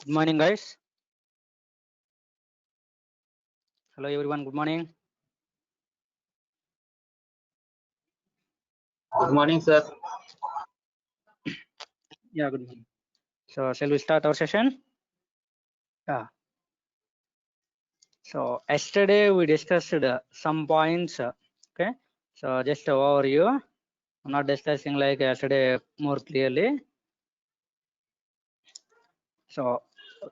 Good morning, guys. Hello, everyone. Good morning. Good morning, sir. Yeah, good morning. So, shall we start our session? Yeah. So, yesterday we discussed some points. Okay. So, just overview. I'm not discussing like yesterday more clearly. So,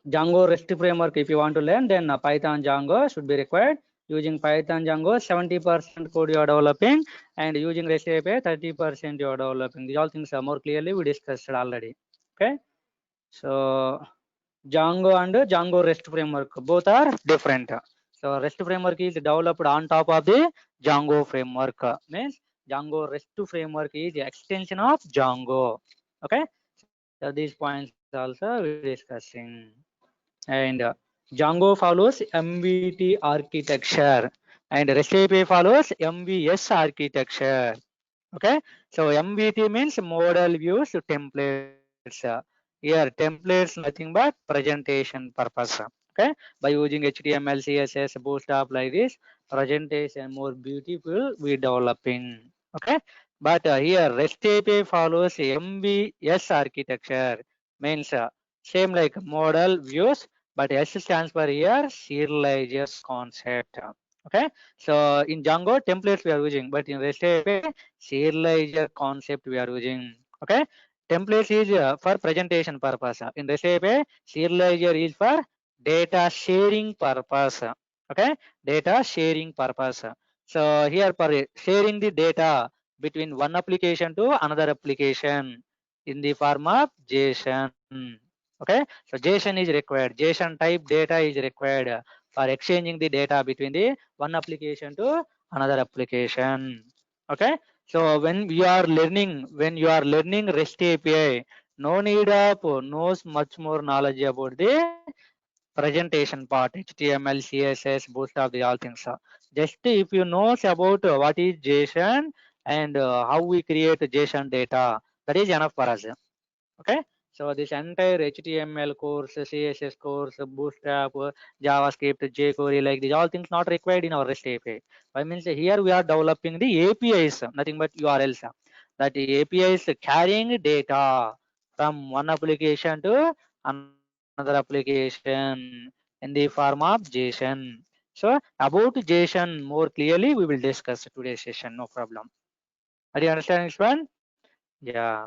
Django REST framework, if you want to learn, then Python Django should be required. Using Python Django, 70% code you are developing, and using REST API, 30% you are developing. These all things are more clearly we discussed already. Okay. So, Django and Django REST framework both are different. So, REST framework is developed on top of the Django framework. Means Django REST framework is extension of Django. Okay. So, these points also we discussing. And Django follows MVT architecture, and REST API follows MVS architecture. Okay. So, MVT means model views templates. Here templates nothing but presentation purpose. Okay. By using HTML, CSS, Bootstrap like this, presentation more beautiful we developing. Okay. But here REST API follows MVS architecture, means same like model views, but S stands for here serializers concept. Okay. So in Django templates we are using, but in REST API serializer concept we are using. Okay. Templates is for presentation purpose. In REST API serializer is for data sharing purpose. Okay. Data sharing purpose. So here for sharing the data between one application to another application in the form of JSON. Okay. So JSON is required. JSON type data is required for exchanging the data between the one application to another application. Okay. So when you are learning REST API, no need of knows much more knowledge about the presentation part, HTML, CSS, Bootstrap, the all things. Just if you knows about what is JSON and how we create JSON data, that is enough for us. Okay. So this entire HTML course, CSS course, Bootstrap, JavaScript, jQuery, like these all things not required in our REST API. I means here we are developing the APIs, nothing but URLs. That APIs carrying data from one application to another application in the form of JSON. So about JSON more clearly we will discuss today's session. No problem. Are you understanding, Swan? Yeah.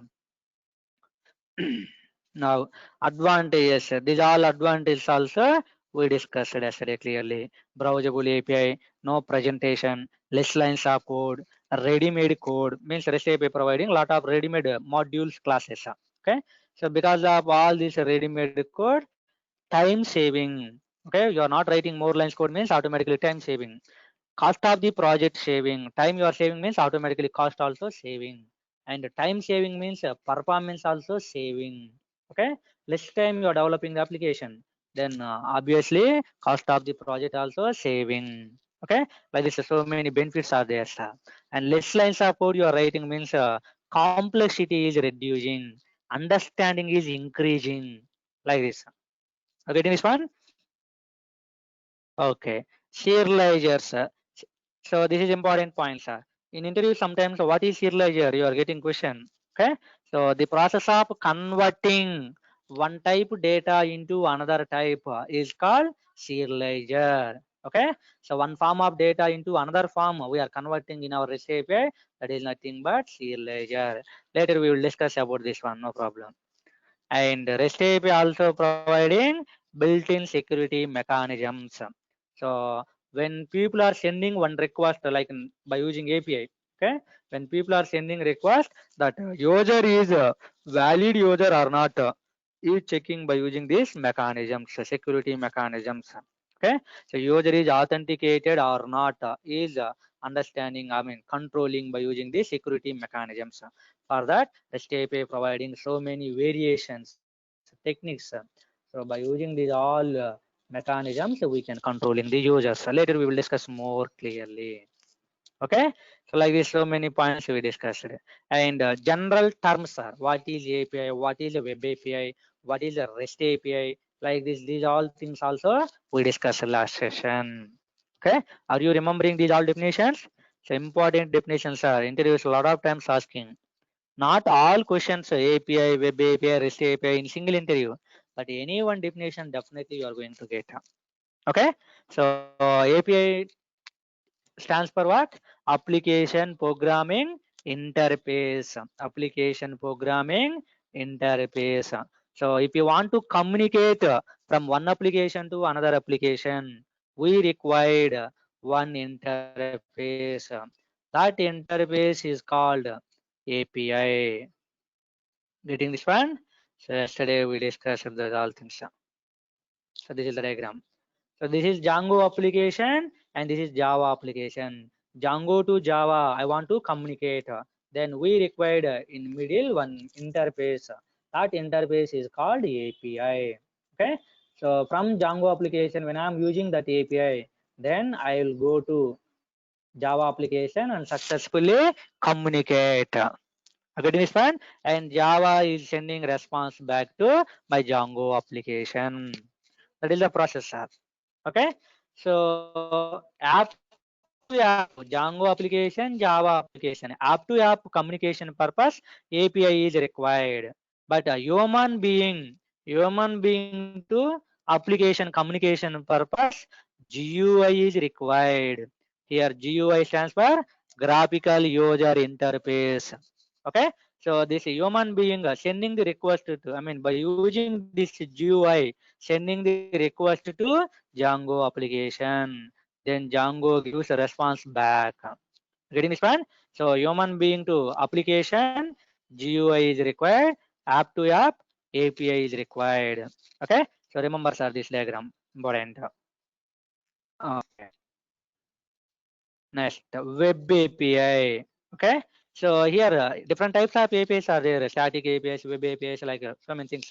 Now advantages, these all advantages also we discussed yesterday clearly. Browsable API, no presentation, less lines of code, ready-made code, means REST API providing lot of ready-made modules classes. Okay. So because of all this ready-made code, time saving. Okay, you are not writing more lines code means automatically time saving. Cost of the project saving, time you are saving means automatically cost also saving, and time saving means performance also saving. Okay, less time you are developing the application, then obviously cost of the project also saving. Okay, like this, so many benefits are there, sir. And less lines of code you are writing means complexity is reducing, understanding is increasing, like this. Okay, this one. Okay, serializers. So this is important point, sir. In interview, sometimes what is serializer? You are getting question. Okay. So the process of converting one type data into another type is called serializer. Okay. So one form of data into another form we are converting in our REST API. That is nothing but serializer. Later we will discuss about this one. No problem. And REST API also providing built-in security mechanisms. So when people are sending one request, like by using API, okay, when people are sending request, that user is a valid user or not, is checking by using these mechanisms, security mechanisms. Okay, so user is authenticated or not, is understanding, I mean controlling by using these security mechanisms. For that, REST API providing so many variations, techniques. So by using these all mechanisms, we can controlling the users. Later we will discuss more clearly. Okay, so like this, so many points we discussed. And general terms are what is API, what is a web API, what is a REST API, like this. These all things also we discussed last session. Okay, are you remembering these all definitions? So important definitions are interviews a lot of times asking. Not all questions API, web API, REST API in single interview, but any one definition definitely you are going to get. Okay, so API stands for what? Application Programming Interface. Application Programming Interface. So if you want to communicate from one application to another application, we required one interface. That interface is called API. Getting this one? So yesterday we discussed the all things. So this is the diagram. So this is Django application and this is Java application. Django to Java, I want to communicate. Then we required in middle one interface. That interface is called API. Okay. So from Django application, when I'm using that API, then I will go to Java application and successfully communicate. Getting this one? And Java is sending response back to my Django application. That is the processor. Okay, so app to app Django application, Java application, app to app communication purpose API is required, but a human being to application communication purpose GUI is required. Here GUI stands for graphical user interface. Okay, so this human being sending the request to, I mean, by using this GUI, sending the request to Django application, then Django gives a response back. Getting this one? So human being to application, GUI is required, app to app, API is required. Okay, so remember sir, this diagram important. Okay, next web API. Okay, so here different types of APIs are there, static APIs, web APIs, like so many things.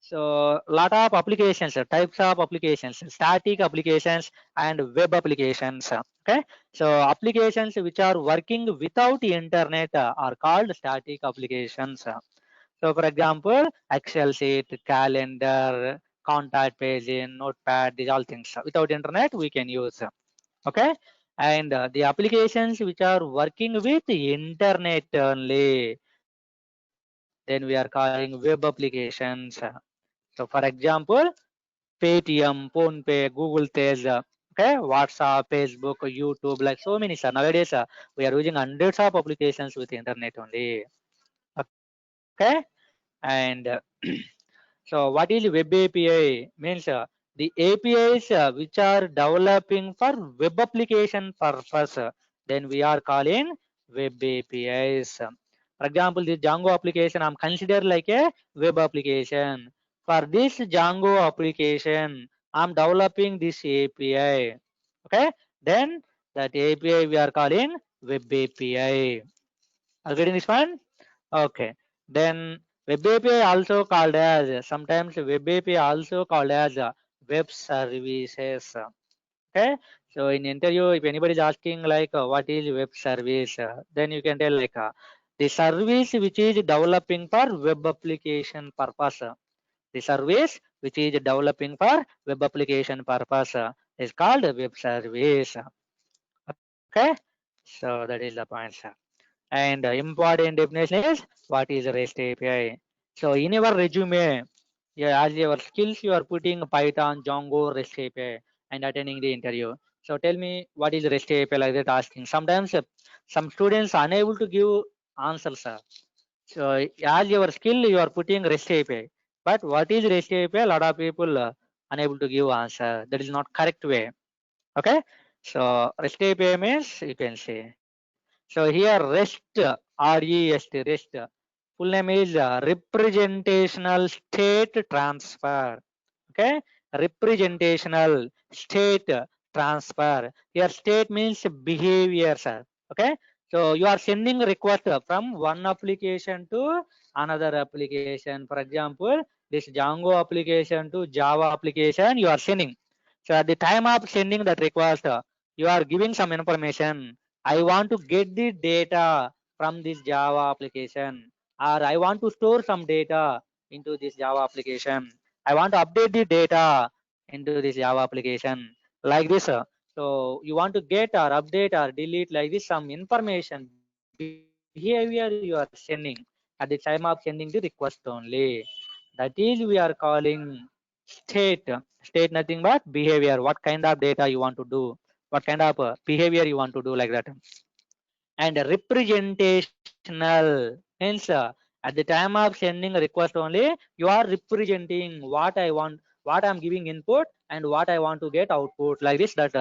So lot of applications, types of applications, static applications and web applications. Okay, so applications which are working without internet are called static applications. So for example, Excel sheet, calendar, contact page in notepad, these all things without internet we can use. Okay, and the applications which are working with internet only, then we are calling web applications. So for example, Paytm, PhonePe, Google Pay, okay, WhatsApp, Facebook, YouTube, like so many. Sir, nowadays we are using hundreds of applications with internet only. Okay, and so what is web API? Means the APIs which are developing for web application purpose, then we are calling web APIs. For example, this Django application I'm considered like a web application. For this Django application, I'm developing this API. Okay, then that API we are calling web API. Are you getting this one? Okay. Then web API also called as, sometimes web API also called as web services. Okay. So in interview, if anybody is asking like what is web service, then you can tell like the service which is developing for web application purpose. The service which is developing for web application purpose is called web service. Okay. So that is the point, sir. And important definition is what is REST API. So in your resume, yeah, as your skills you are putting Python, Django, REST API and attending the interview. So tell me what is REST API, like that asking. Sometimes some students unable to give answers. So as your skill you are putting REST API, but what is REST API? A lot of people unable to give answer. That is not correct way. Okay. So REST API means you can say. So here REST, REST, REST, full name is representational state transfer. Okay, representational state transfer. Here state means behavior, sir. Okay, so you are sending request from one application to another application. For example, this Django application to Java application you are sending. So at the time of sending that request, you are giving some information. I want to get the data from this Java application, or I want to store some data into this Java application. I want to update the data into this Java application like this. So you want to get or update or delete like this some information behavior you are sending at the time of sending the request only. That is we are calling state. State nothing but behavior. What kind of data you want to do? What kind of behavior you want to do like that? And representational means at the time of sending a request only you are representing what I want, what I'm giving input and what I want to get output like this. That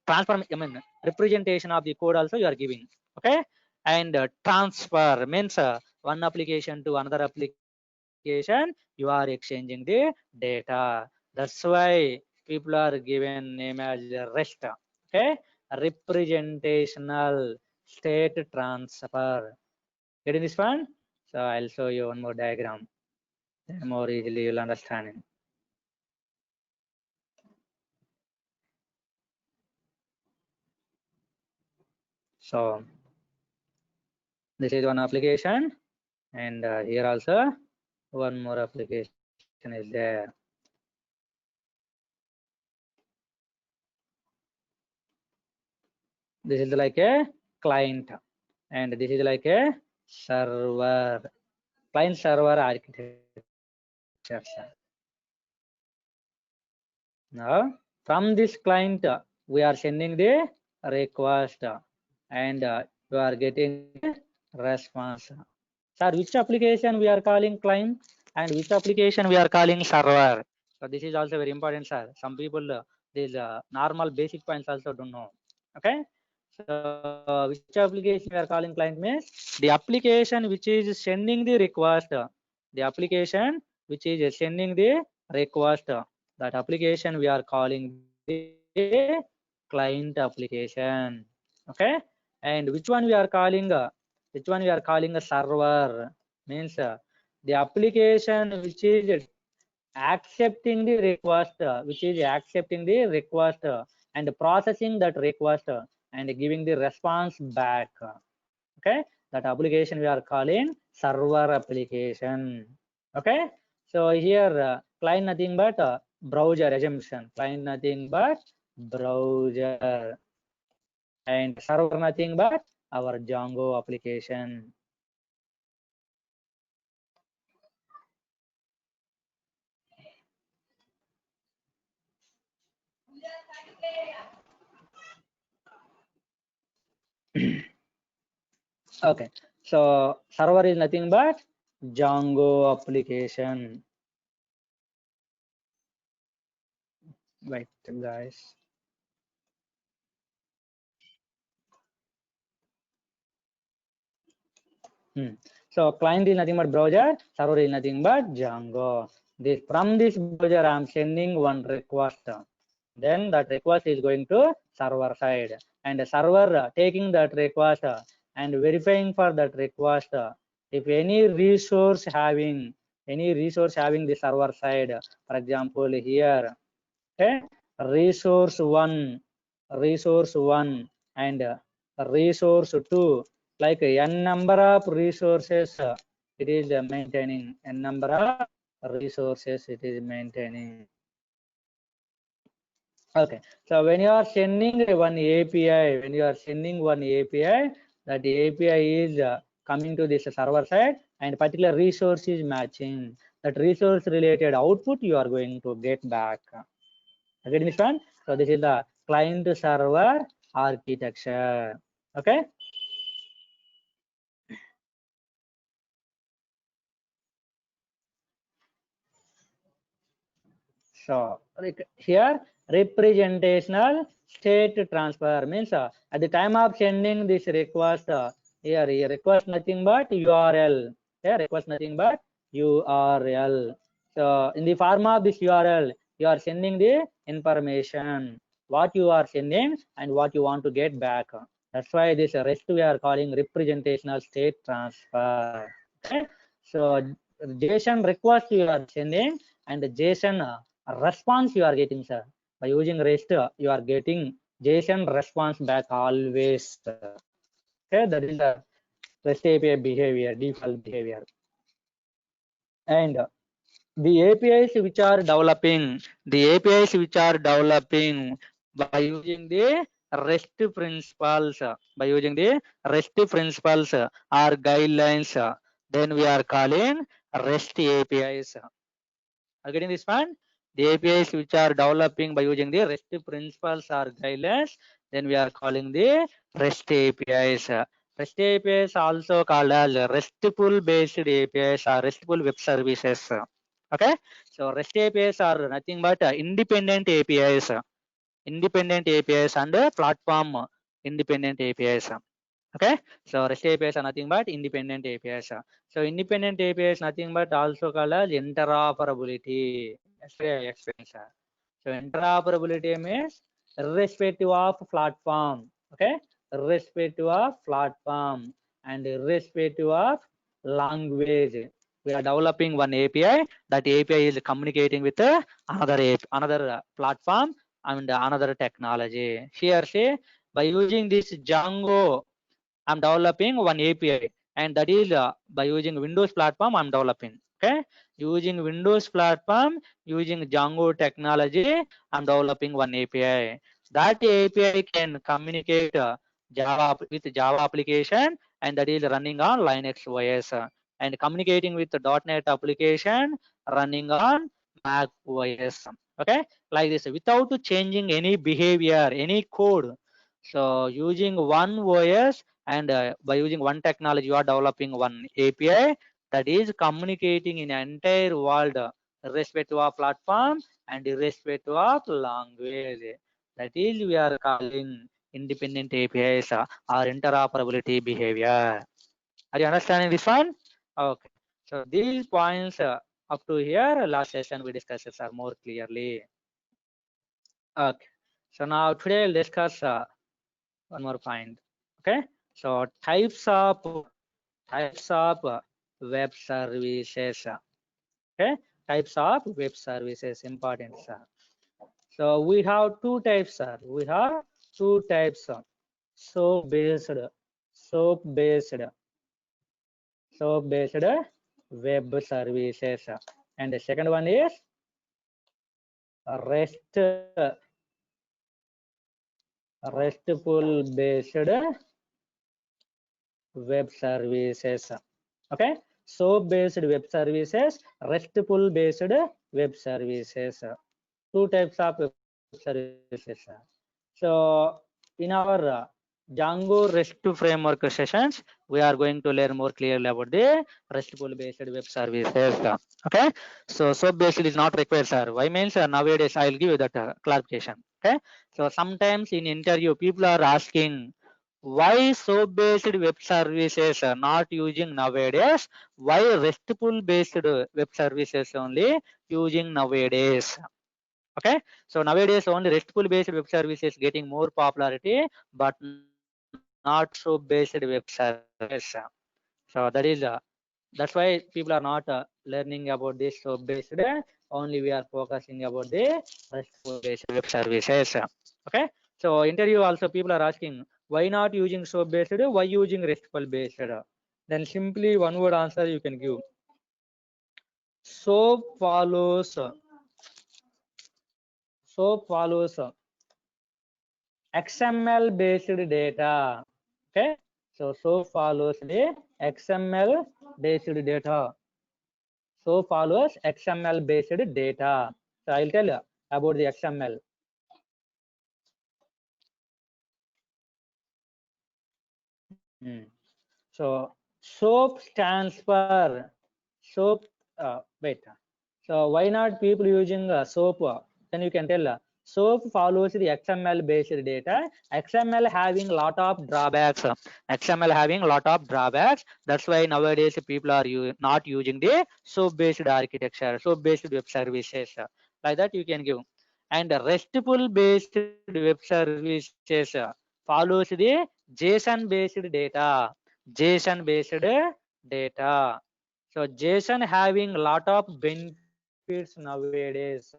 transform, I mean representation of the code also you are giving. Okay. And transfer means one application to another application you are exchanging the data. That's why people are given name as REST. Okay. Representational state transfer. Getting this one? So I'll show you one more diagram. Then more easily you'll understand it. So this is one application, and here also one more application is there. This is like a client, and this is like a server, client server architecture. Now from this client we are sending the request and you are getting response. Sir, which application we are calling client and which application we are calling server? So this is also very important, sir. Some people these normal basic points also don't know. Okay. So which application we are calling client means the application which is sending the request. The application which is sending the request. That application we are calling the client application. Okay. And which one we are calling? Which one we are calling a server means the application which is accepting the request, which is accepting the request and processing that request and giving the response back. Okay, that application we are calling server application. Okay, so here client nothing but browser assumption, client nothing but browser, and server nothing but our Django application. Okay, so server is nothing but Django application. Wait, guys. So client is nothing but browser, server is nothing but Django. This from this browser I'm sending one request. Then that request is going to server side, and the server taking that request and verifying for that request. If any resource having the server side, for example here, okay, resource one, and resource two, like n number of resources it is maintaining, n number of resources it is maintaining. Okay, so when you are sending one API, that API is coming to this server side and particular resource is matching. That resource related output you are going to get back. Get this one? So this is the client server architecture. Okay. So here representational state transfer means at the time of sending this request, here request nothing but URL. Here request nothing but URL. So in the form of this URL, you are sending the information, what you are sending and what you want to get back. That's why this REST we are calling representational state transfer. Okay. So JSON request you are sending and the JSON response you are getting, sir. By using REST, you are getting JSON response back always. Okay, that is the REST API behavior, default behavior. And the APIs which are developing by using the REST principles, or guidelines, then we are calling REST APIs. Are getting this one? The APIs which are developing by using the REST principles or guidelines, then we are calling the REST APIs. REST APIs also called as RESTful based APIs or RESTful web services. Okay, so REST APIs are nothing but independent APIs, and platform independent APIs. Okay, so REST APIs are nothing but independent APIs. So independent APIs nothing but also called as interoperability. Yesterday I explained, sir. So interoperability means irrespective of platform. Okay, irrespective of platform and irrespective of language, we are developing one API. That API is communicating with another platform and another technology. Here, say by using this Django, I'm developing one API, and that is by using Windows platform I'm developing. Okay, using Windows platform, using Django technology, I'm developing one API. That API can communicate Java with Java application, and that is running on Linux OS, and communicating with the .NET application running on Mac OS. Okay, like this without changing any behavior, any code. So using one OS and by using one technology, you are developing one API that is communicating in entire world, irrespective of platform and irrespective of language. That is we are calling independent APIs or interoperability behavior. Are you understanding this one? Okay. So these points up to here, last session we discussed are more clearly. Okay. So now today we'll discuss one more point. Okay. So types of web services. Okay, types of web services important, sir. So we have two types, sir. We have two types of soap based web services, and the second one is RESTful based web services. Okay, soap based web services, RESTful based web services. Two types of web services. So in our Django REST framework sessions, we are going to learn more clearly about the RESTful based web services. Okay, so soap based is not required, sir. Why means nowadays I'll give you that clarification. Okay, so sometimes in interview people are asking why soap based web services are not using nowadays, why RESTful based web services only using nowadays. Okay, so nowadays only RESTful based web services getting more popularity, but not soap based web services. So that's why people are not learning about this soap based, only we are focusing about the RESTful based web services. Okay, so interview also people are asking why not using soap based, why using RESTful based. Then simply one word answer you can give. Soap follows XML based data. Okay, so soap follows the XML based data. So follows XML based data. So I'll tell you about the XML. So SOAP stands for SOAP. Wait. So why not people using SOAP? Then you can tell SOAP follows the XML based data. XML having lot of drawbacks. That's why nowadays people are not using the SOAP based architecture, SOAP based web services. Like that you can give. And RESTful based web services follows the JSON based data. So JSON having lot of benefits nowadays.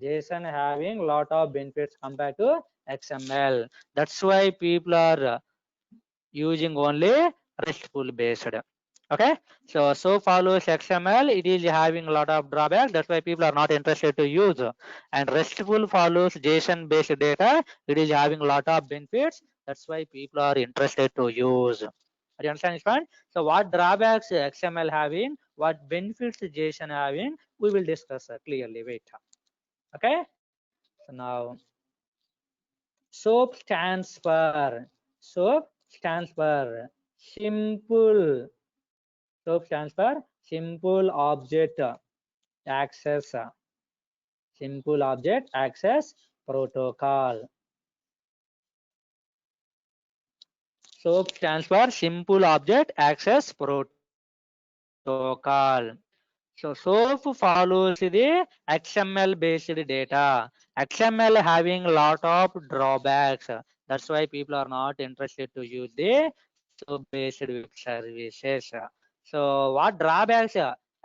JSON having lot of benefits compared to XML. That's why people are using only RESTful based. Okay, so SOAP follows XML. It is having a lot of drawbacks. That's why people are not interested to use. And RESTful follows JSON based data. It is having a lot of benefits. That's why people are interested to use. Do you understand this point? So what drawbacks XML having, what benefits JSON having, we will discuss clearly. Wait. Okay. So now SOAP stands for simple. SOAP stands for simple object access protocol. SOAP stands for simple object access protocol. So SOAP follows the XML based data. XML having lot of drawbacks. That's why people are not interested to use the SOAP based web services. So what drawbacks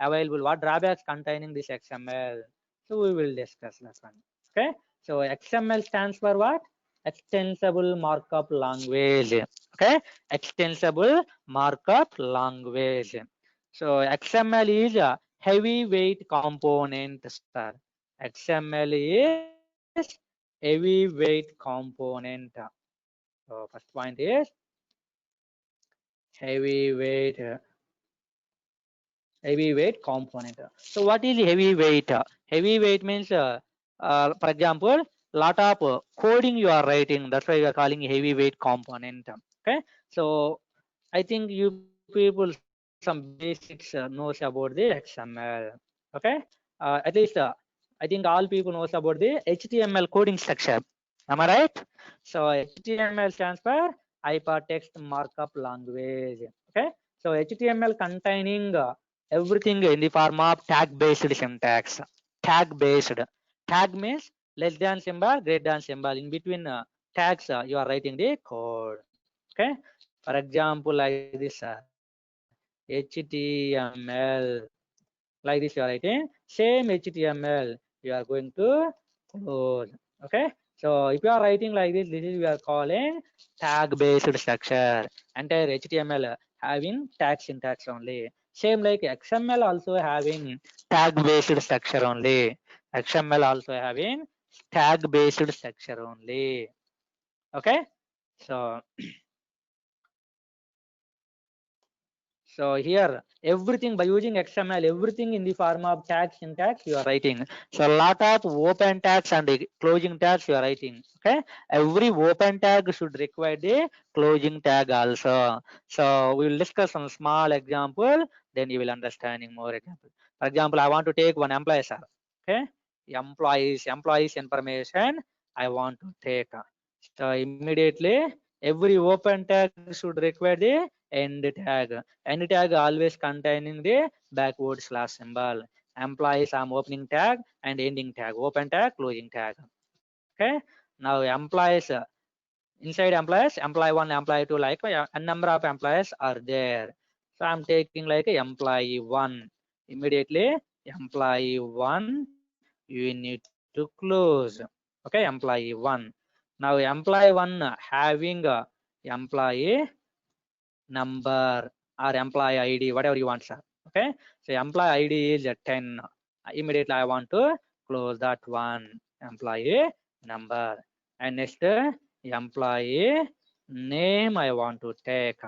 available? What drawbacks containing this XML? So we will discuss that one. Okay. So XML stands for what? Extensible markup language. Okay. Extensible markup language. So XML is a heavyweight component, sir. XML is heavyweight component. So first point is heavyweight component. So what is heavyweight? Heavyweight means, for example, lot of coding you are writing. That's why you are calling heavyweight component. Okay. So I think you people some basics knows about the XML. Okay. At least I think all people knows about the HTML coding structure. Am I right? So HTML stands for hypertext markup language. Okay. So HTML containing everything in the form of tag based syntax. Tag based. Tag means less than symbol, greater than symbol. In between tags, you are writing the code. Okay. For example, like this HTML, like this you are writing same HTML, you are going to close. Okay. So if you are writing like this, this is we are calling tag based structure. Entire HTML having tag syntax only. Same like XML also having tag based structure only. XML also having tag based structure only. Okay. So here everything by using XML, everything in the form of tag syntax you are writing. So a lot of open tags and closing tags you are writing. Okay, every open tag should require the closing tag also. So we will discuss some small example, then you will understanding more example. For example, I want to take one employee, sir. Okay, employees information I want to take. So immediately every open tag should require the end tag. End tag always containing the backward slash symbol. Employees opening tag and ending tag. Open tag, closing tag. Okay. Now employees, inside employees, employee 1, employee 2, like a number of employees are there. So I'm taking like employee 1. Immediately employee 1 you need to close. Okay, employee 1. Now employee 1 having employee number or employee ID, whatever you want, sir. Okay, so employee ID is 10. Immediately I want to close that one. Employee number, and next employee name I want to take.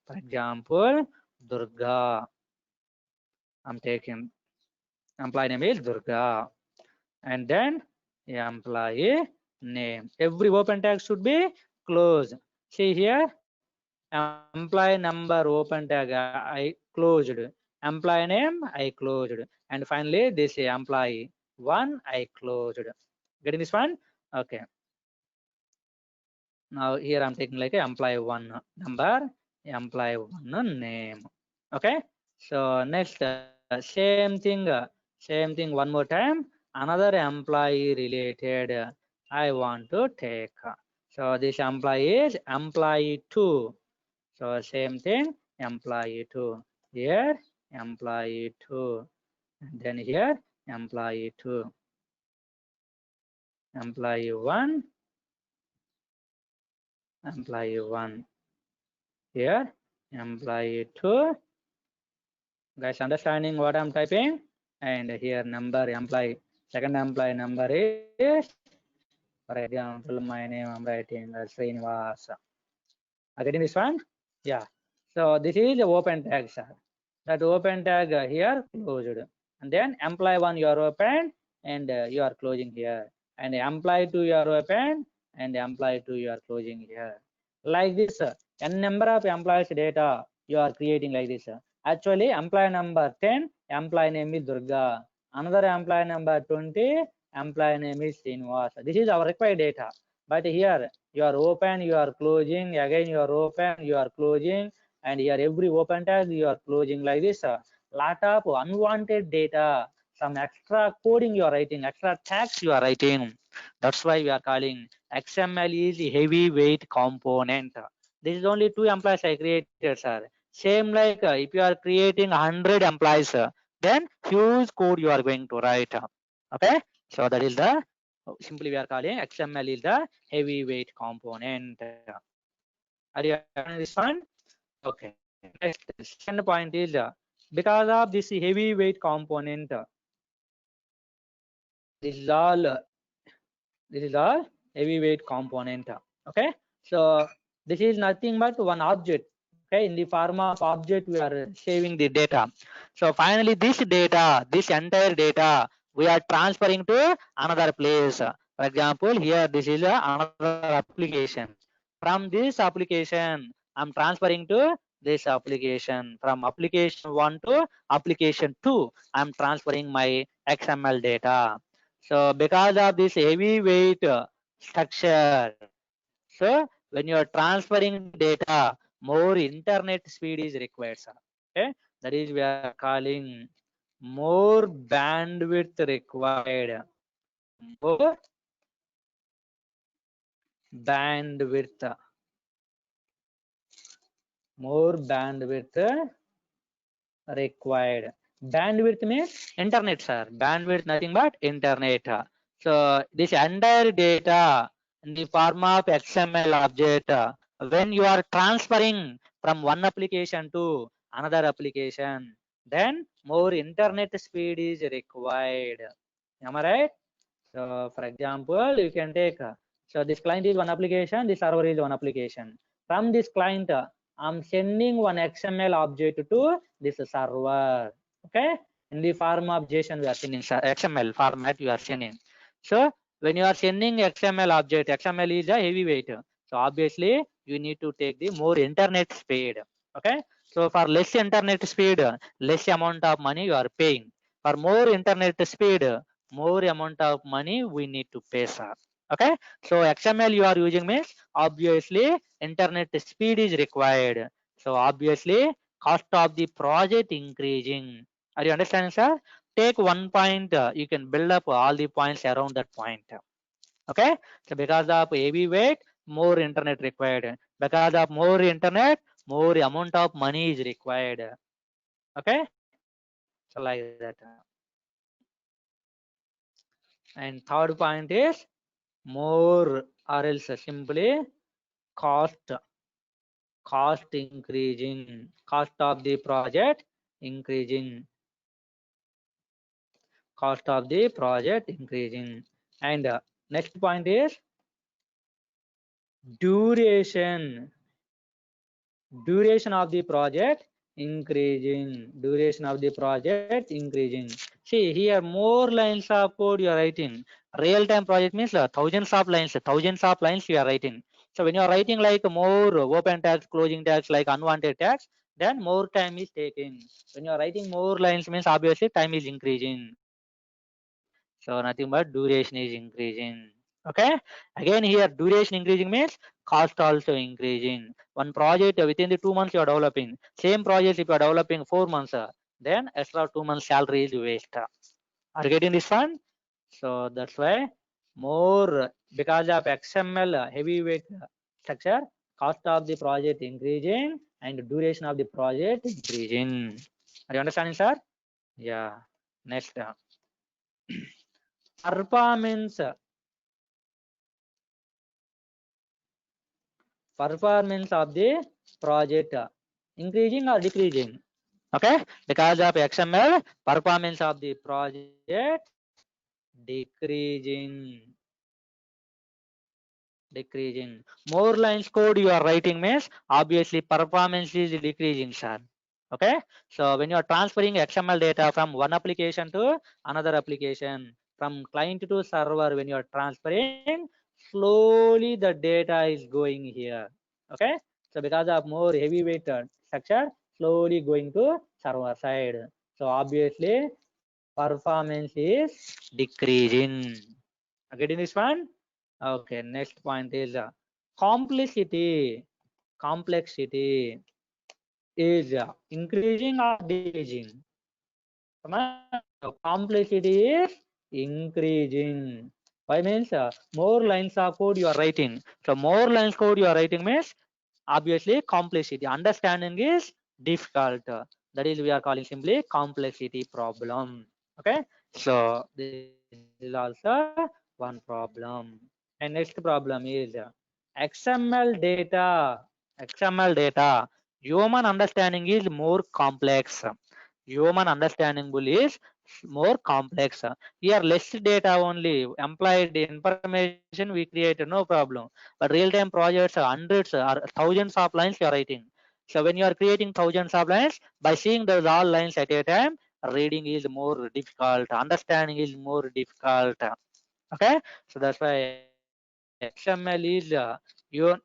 For example, Durga. I'm taking employee name is Durga, and then employee name. Every open tag should be closed. See here, employee number open tag I closed, employee name I closed, and finally this employee 1 I closed. Getting this one? Okay. Now here I'm taking like a employee 1 number, employee 1 name. Okay. So next same thing one more time. Another employee related I want to take. So this employee is employee 2. So same thing, employee 2. Here employee 2. And then here employee 2. Employee 1. Employee 1. Here employee 2. Guys, understanding what I'm typing? And here number employee, second employee number is, for example, my name I'm writing Srinivas. Are getting this one? Yeah. So this is the open tag, sir. That open tag here closed, and then employee 1 you are open and you are closing here, and employee 2 you are open and employee 2 you are closing here. Like this, n number of employees data you are creating like this. Actually, employee number 10, employee name is Durga. Another employee number 20, employee name is Srinivas. This is our required data. But here you are open, you are closing, again you are open, you are closing, and here every open tag you are closing like this. Lot of unwanted data, some extra coding you are writing, extra tags you are writing. That's why we are calling XML is heavyweight component. This is only 2 employees I created, sir. Same like if you are creating 100 employees, then huge code you are going to write. Okay, so that is the simply we are calling XML is the heavyweight component. Are you understanding this one? Okay. Next, second point is because of this heavyweight component, this is all heavyweight component. Okay. So this is nothing but one object. Okay. In the form of object, we are saving the data. So finally, this data, this entire data, we are transferring to another place. For example, here this is another application. From this application, I'm transferring to this application. From application 1 to application 2, I'm transferring my XML data. So because of this heavyweight structure, so when you are transferring data, more internet speed is required, sir. Okay, that is we are calling more bandwidth required. More bandwidth. More bandwidth required. Bandwidth means internet, sir. Bandwidth nothing but internet. So this entire data in the form of XML object, when you are transferring from one application to another application, then more internet speed is required. Am I right? So for example, you can take, so this client is one application, this server is one application. From this client, I'm sending one XML object to this server. Okay, in the form of JSON we are sending, XML format you are sending. So when you are sending XML object, XML is a heavyweight. So obviously you need to take the more internet speed. Okay, so for less internet speed, less amount of money you are paying. For more internet speed, more amount of money we need to pay, sir. Okay, so XML you are using means obviously internet speed is required. So obviously cost of the project increasing. Are you understanding, sir? Take one point, you can build up all the points around that point. Okay, so because of heavy weight, more internet required. Because of more internet, more amount of money is required. Okay, so like that. And third point is more or else simply cost increasing, cost of the project increasing, cost of the project increasing. And next point is duration of the project increasing, duration of the project increasing. See here, more lines of code you are writing. Real time project means thousands of lines you are writing. So when you are writing like more open tags, closing tags, like unwanted tags, then more time is taken. When you are writing more lines means obviously time is increasing. So nothing but duration is increasing. Okay, again here duration increasing means cost also increasing. One project within the 2 months you are developing, same project if you are developing 4 months, then extra 2 months salary is waste. Are you getting this one? So that's why more, because of XML heavyweight structure, cost of the project increasing and duration of the project increasing. Are you understanding, sir? Yeah. Next, performance of the project increasing or decreasing? Okay, because of XML, performance of the project decreasing. More lines code you are writing means obviously performance is decreasing, sir. Okay, so when you are transferring XML data from one application to another application, from client to server, when you are transferring, slowly the data is going here. Okay, so because of more heavyweight structure, slowly going to server side, so obviously performance is decreasing. Getting this one? Okay, next point is complexity. Complexity is increasing or decreasing? Come on. So complexity is increasing. Why means more lines of code you are writing. So more lines code you are writing means obviously complexity. Understanding is difficult. That is we are calling simply complexity problem. Okay. So this is also one problem. And next problem is XML data. XML data. Human understanding is more complex. Human understanding is more complex. Here less data only, employed information we create, no problem. But real-time projects are hundreds or thousands of lines you are writing. So when you are creating thousands of lines, by seeing those all lines at a time, reading is more difficult, understanding is more difficult. Okay, so that's why XML is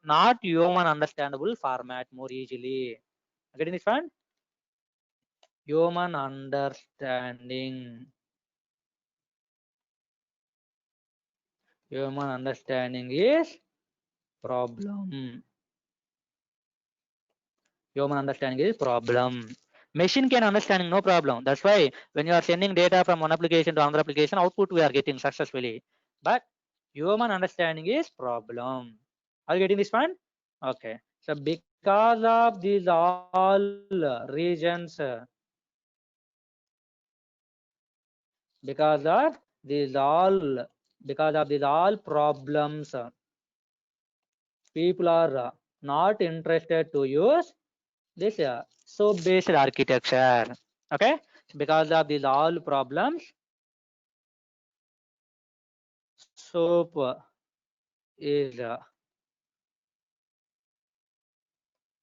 not human understandable format more easily. Getting this one? Human understanding. Human understanding is problem. Human understanding is problem. Machine can understanding, no problem. That's why when you are sending data from one application to another application, output we are getting successfully. But human understanding is problem. Are you getting this one? Okay. So because of these all reasons, because of these all, because of these all problems, people are not interested to use this SOAP based architecture. Okay, because of these all problems, SOAP is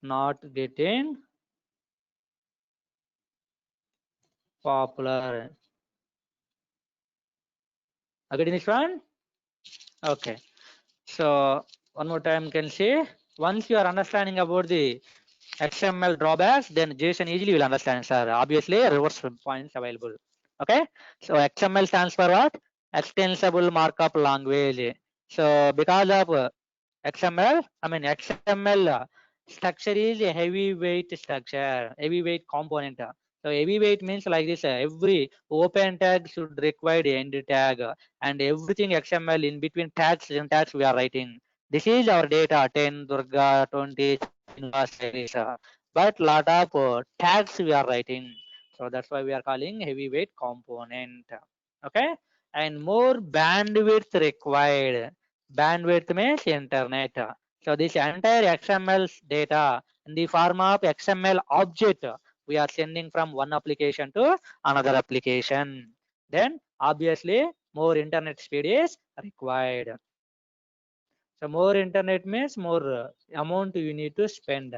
not getting popular. Again this one? Okay, so one more time can say, once you are understanding about the XML drawbacks, then JSON easily will understand, sir. Obviously reverse points available. Okay, so XML stands for what? Extensible markup language. So because of XML, XML structure is a heavyweight structure, heavyweight component. So heavyweight means like this, every open tag should require the end tag, and everything XML in between tags and tags we are writing. This is our data 10, Durga, 20, series, but lot of tags we are writing. So that's why we are calling heavyweight component. Okay, and more bandwidth required. Bandwidth means internet. So this entire XML data in the form of XML object we are sending from one application to another application. Then obviously more internet speed is required. So more internet means more amount you need to spend.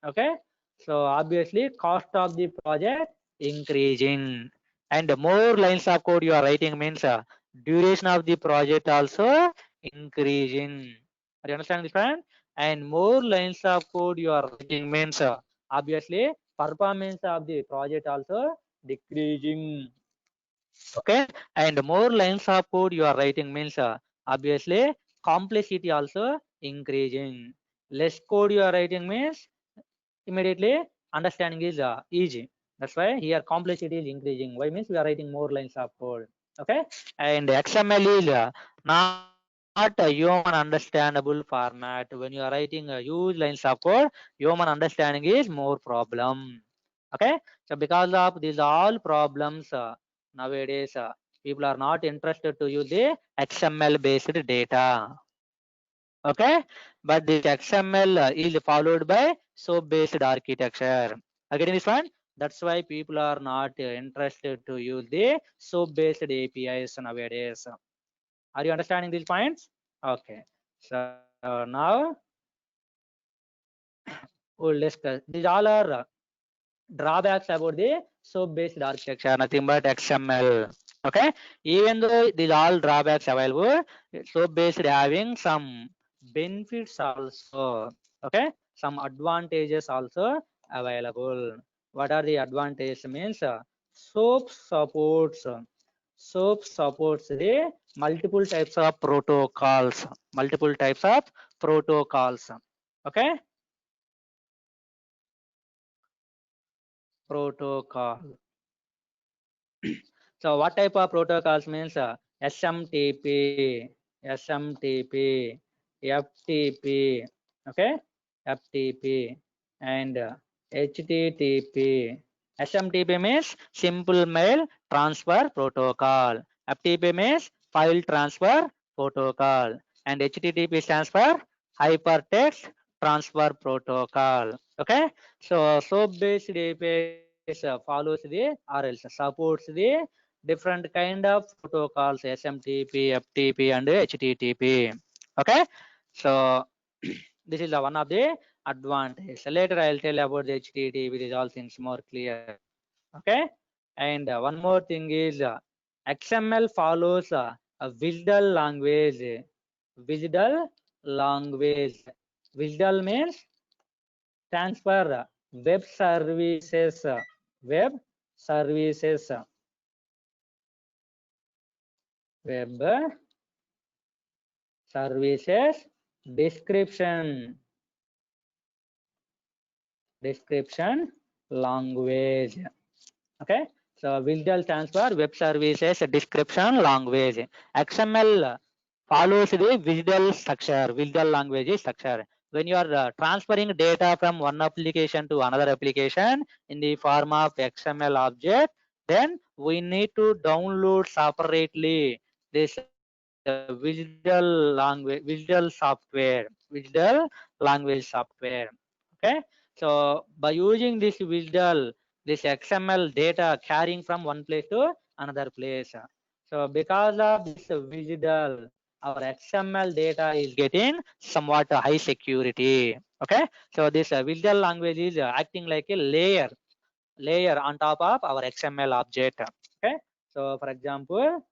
Okay. So obviously cost of the project increasing, and more lines of code you are writing means duration of the project also increasing. Are you understand this point? And more lines of code you are writing means obviously performance of the project also decreasing. Okay, and more lines of code you are writing means obviously complexity also increasing. Less code you are writing means immediately understanding is easy. That's why here complexity is increasing. Why means we are writing more lines of code. Okay, and XML is not a human understandable format. When you are writing a huge lines of code, human understanding is more problem. Okay, so because of these all problems, nowadays people are not interested to use the XML based data. Okay, but this XML is followed by SOAP based architecture. Again this one, That's why people are not interested to use the SOAP-based APIs nowadays. Are you understanding these points? Okay. So now we'll discuss. These all are drawbacks about the SOAP-based architecture, nothing but XML. Okay. Even though these all drawbacks available, SOAP-based having some benefits also. Okay. Some advantages also available. What are the advantages? Means SOAP supports the multiple types of protocols. Multiple types of protocols. Okay. Protocol. So what type of protocols means SMTP, SMTP, FTP, okay, FTP, and HTTP. SMTP means Simple Mail Transfer Protocol. FTP means File Transfer Protocol, and HTTP stands for Hypertext Transfer Protocol. Okay, so SOAP-based API follows the or else supports the different kind of protocols SMTP, FTP, and HTTP. Okay, so this is the one of the advantage. Later I'll tell about the HTTP. These all things more clear. Okay, and one more thing is XML follows a WSDL language. WSDL language. WSDL means stands for web services. Web services. Web services description language. Okay, so WSDL stands for web services description language. XML follows the WSDL structure. WSDL language structure. When you are transferring data from one application to another application in the form of XML object, then we need to download separately this WSDL language, WSDL software, WSDL language software. Okay, so by using this WSDL, this XML data carrying from one place to another place. So because of this WSDL, our XML data is getting somewhat high security. Okay, so this WSDL language is acting like a layer on top of our XML object. Okay, so for example,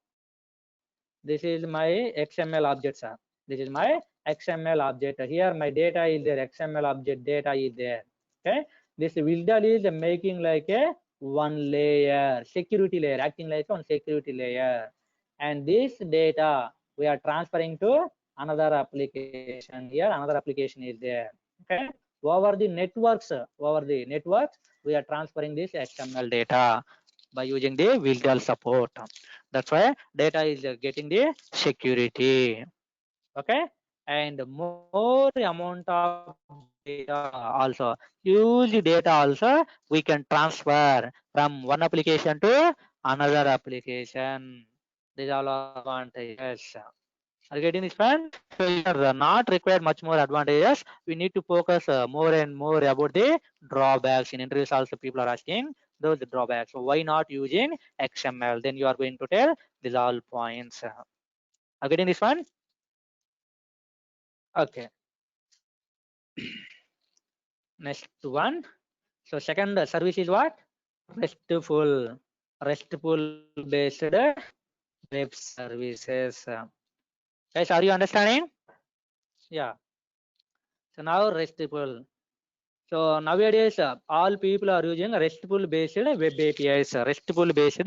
this is my XML object, sir. This is my XML object. Here my data is there, XML object data is there. Okay, this WSDL is making like a one layer, security layer, acting like one security layer. And this data we are transferring to another application. Here another application is there. Okay, over the networks, we are transferring this XML data by using the WSDL support. That's why data is getting the security. Okay, and more amount of data also, huge data also we can transfer from one application to another application. These are all advantages. Are you getting this point? So you are not required much more advantages. We need to focus more and more about the drawbacks. In interviews also people are asking those drawbacks. So why not using XML? Then you are going to tell these all points. Are you getting this one? Okay. Next one. So second service is what? RESTful based web services. Guys, are you understanding? Yeah. So now RESTful. So nowadays, all people are using RESTful based web APIs, RESTful based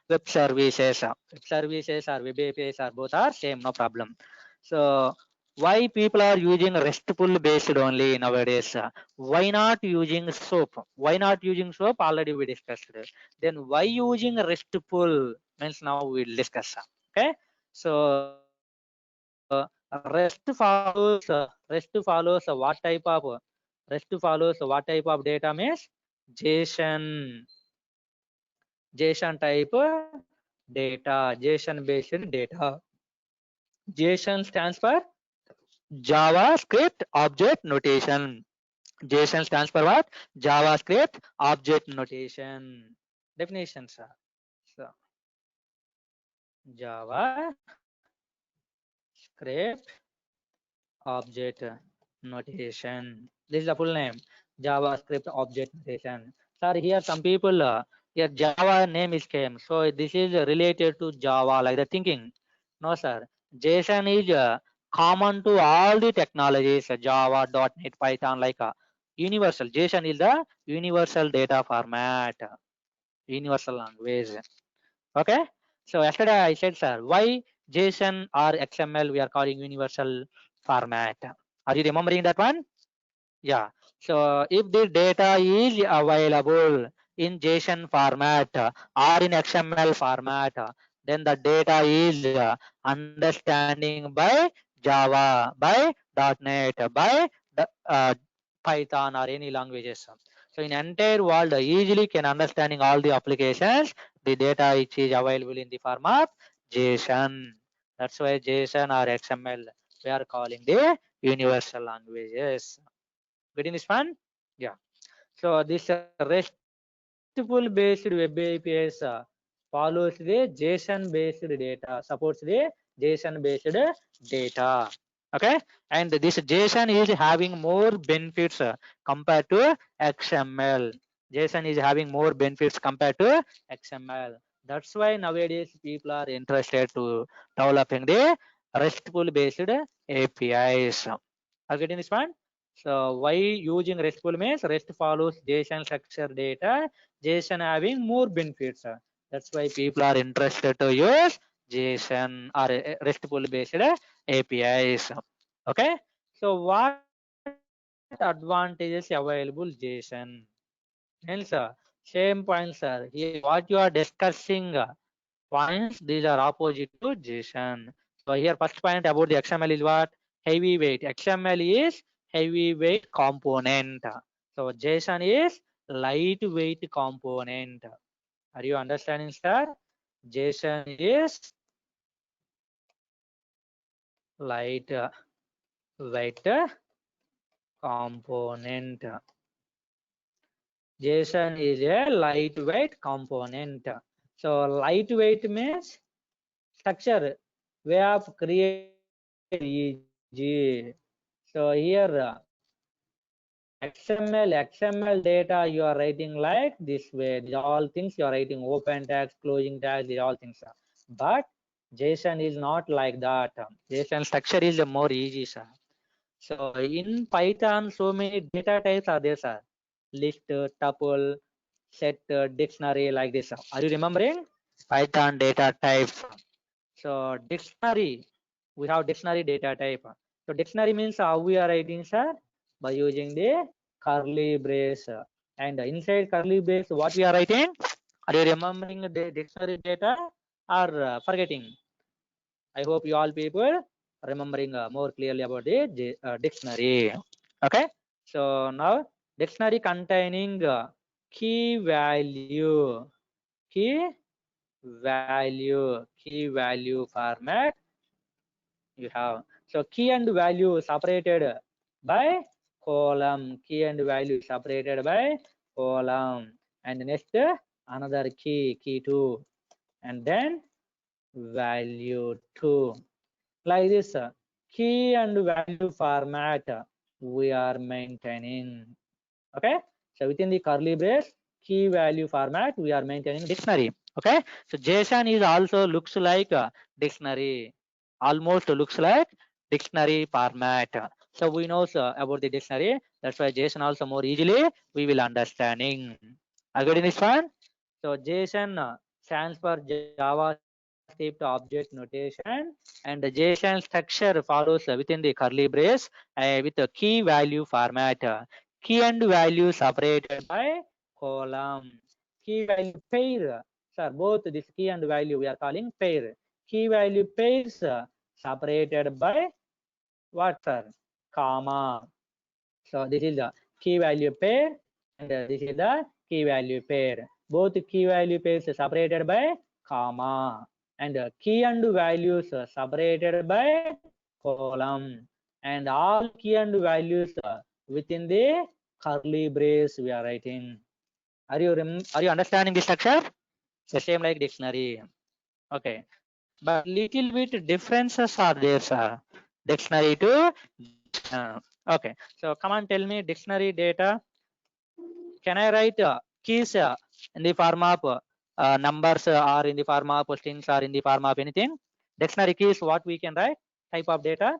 web services. Web services or web APIs are both are same, no problem. So why people are using RESTful based only nowadays? Why not using SOAP? Why not using SOAP? Already we discussed. Then why using RESTful? Means now we'll discuss. Okay. So REST follows what type of data means JSON type data, JSON based data. JSON stands for JavaScript Object Notation. JSON stands for what? JavaScript object notation. Definitions are so JavaScript object notation. This is the full name. JavaScript object notation. Sir, here some people here Java name is came. So this is related to Java, like the thinking. No, sir. JSON is common to all the technologies, Java, .NET, Python, like universal. JSON is the universal data format, universal language. Okay. So yesterday I said, sir, why JSON or XML we are calling universal format. Are you remembering that one? Yeah. So if the data is available in JSON format or in XML format, then the data is understanding by Java, by .NET, by Python or any languages. So in entire world easily can understanding all the applications, the data which is available in the form of JSON. That's why JSON or XML we are calling the universal languages. Getting this one? Yeah. So this RESTful based web APIs follows the JSON based data, supports the JSON based data. Okay, and this JSON is having more benefits compared to XML. JSON is having more benefits compared to XML. That's why nowadays people are interested to developing the RESTful based APIs. Are getting this one? So why using RESTful means REST follows JSON structure data, JSON having more benefits. That's why people are interested to use JSON or RESTful based APIs. Okay. So what advantages available JSON? Hence, same points, sir. Here, what you are discussing points, these are opposite to JSON. So here, first point about the XML is what? Heavyweight. XML is heavyweight component. So JSON is lightweight component. Are you understanding, sir? JSON is lightweight component. JSON is a lightweight component. So lightweight means structure, way of creating easy. So here XML data you are writing like this way. These all things you are writing open tags, closing tags, these all things. But JSON is not like that. JSON structure is more easy, sir. So in Python, so many data types are there, sir. List, tuple, set, dictionary, like this. Are you remembering? Python data types. So dictionary, we have dictionary data type. So dictionary means how we are writing, sir? By using the curly brace. And inside curly brace, what we are writing? Are you remembering the dictionary data or forgetting? I hope you all people remembering more clearly about the dictionary. Okay. So now dictionary containing key value, key key value format you have. So key and value separated by column, key and value separated by column, and next another key 2, and then value 2, like this. Key and value format we are maintaining. Okay, so within the curly brace, key value format we are maintaining dictionary. Okay, so JSON is also looks like a dictionary, almost looks like dictionary format. So we know about the dictionary, that's why JSON also more easily we will understanding. Are you getting this one? So JSON stands for JavaScript object notation, and the JSON structure follows within the curly brace with a key value format. Key and value separated by column. Key value pair, sir, both this key and value we are calling pair. Key value pairs separated by what, sir? Comma. So this is the key value pair, and this is the key value pair. Both key value pairs separated by comma, and key and values separated by column, and all key and values within the curly brace we are writing. Are you understanding the structure? It's the same like dictionary. Okay, but little bit differences are there, sir. Dictionary to okay. So come on, tell me dictionary data. Can I write keys in the form of numbers or in the form of strings or in the form of anything? Dictionary keys, what we can write? Type of data.